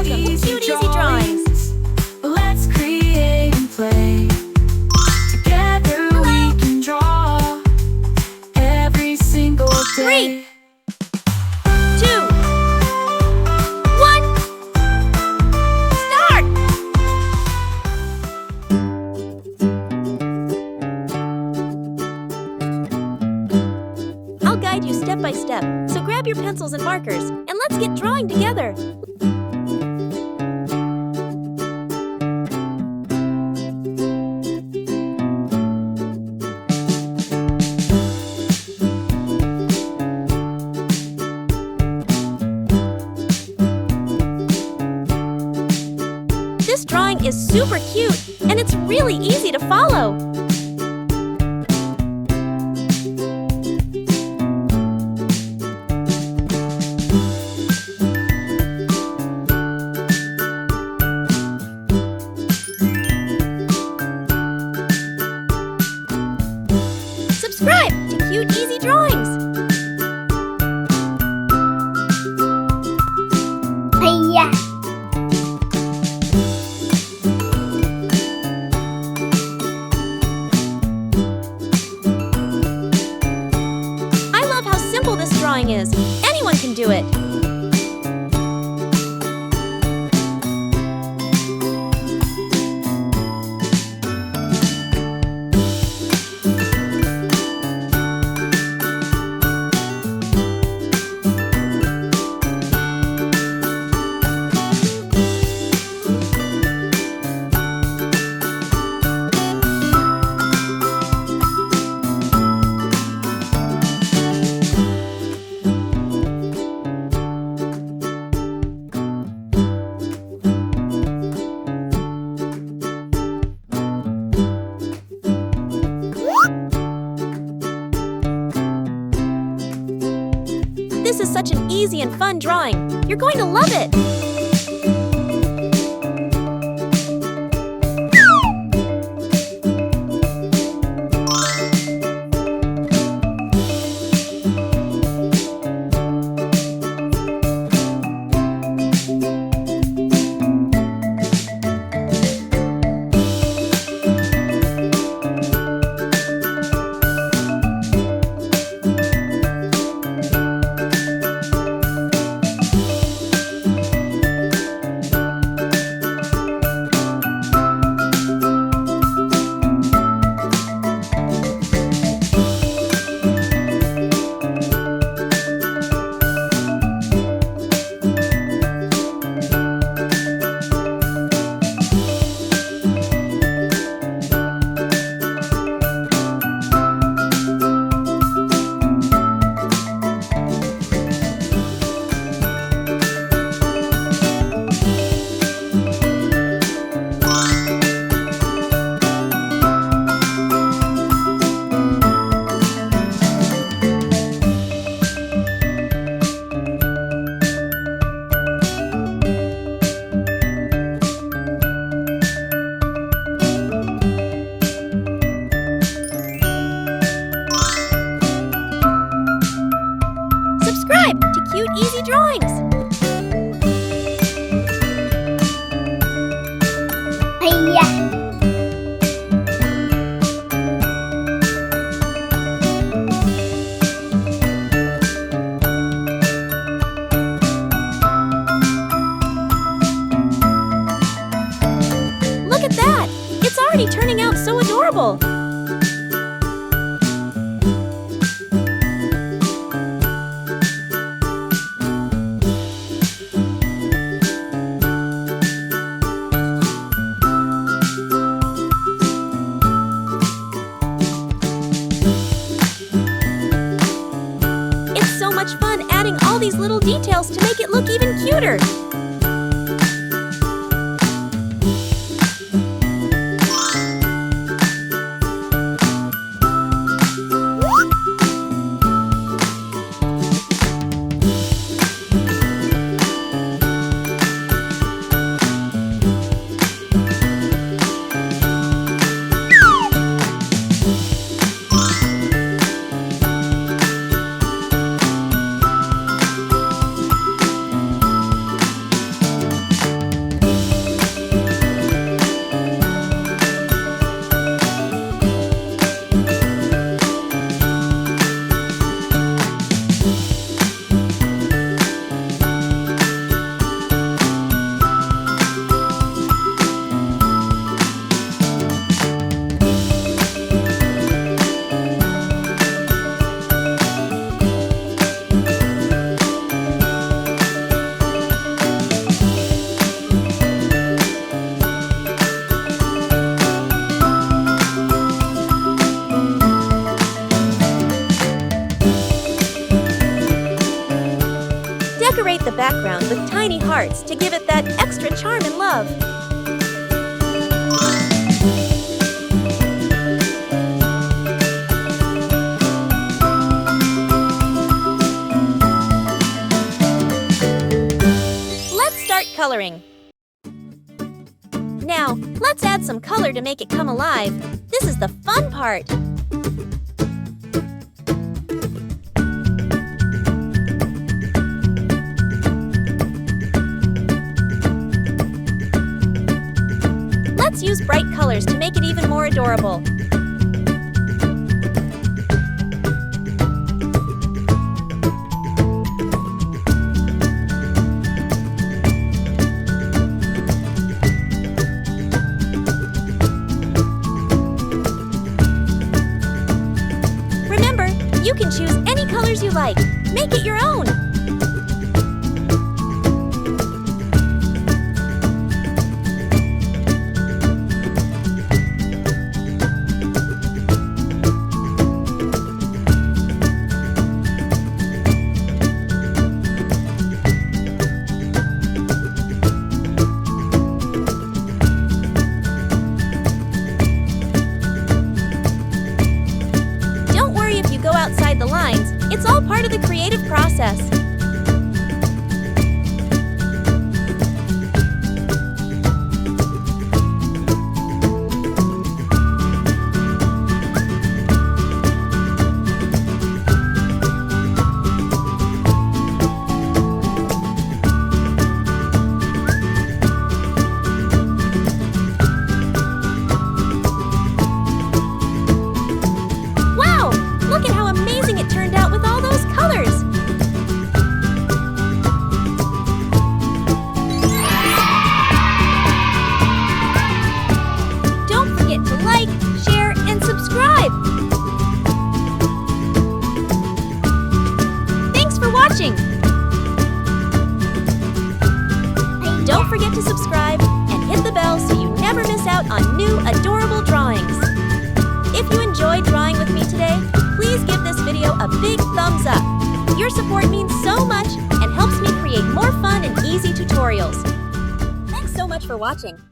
Welcome to Cute Easy Drawings. Let's create and play. Together we can draw every single day. 3, 2, 1, start! I'll guide you step by step, so grab your pencils and markers, and let's get drawing together. This drawing is super cute, and it's really easy to follow. Subscribe to Cute Easy Drawings. Hiya. I love how simple this drawing is. Anyone can do it. This is such an easy and fun drawing. You're going to love it. Subscribe to Cute Easy Drawings. Hiya. Look at that! It's already turning out so adorable. It's so much fun adding all these little details to make it look even cuter. hearts to give it that extra charm and love. Let's start coloring. Now, let's add some color to make it come alive. This is the fun part. Let's use bright colors to make it even more adorable. Remember, you can choose any colors you like. Make it your own. Go outside the lines. It's all part of the creative process. Look at how amazing it turned out with all those colors! Don't forget to like, share, and subscribe! Thanks for watching! Don't forget to subscribe and hit the bell so you never miss out on new adorable drawings. If you enjoyed drawing with me today, please give this video a big thumbs up. Your support means so much and helps me create more fun and easy tutorials. Thanks so much for watching.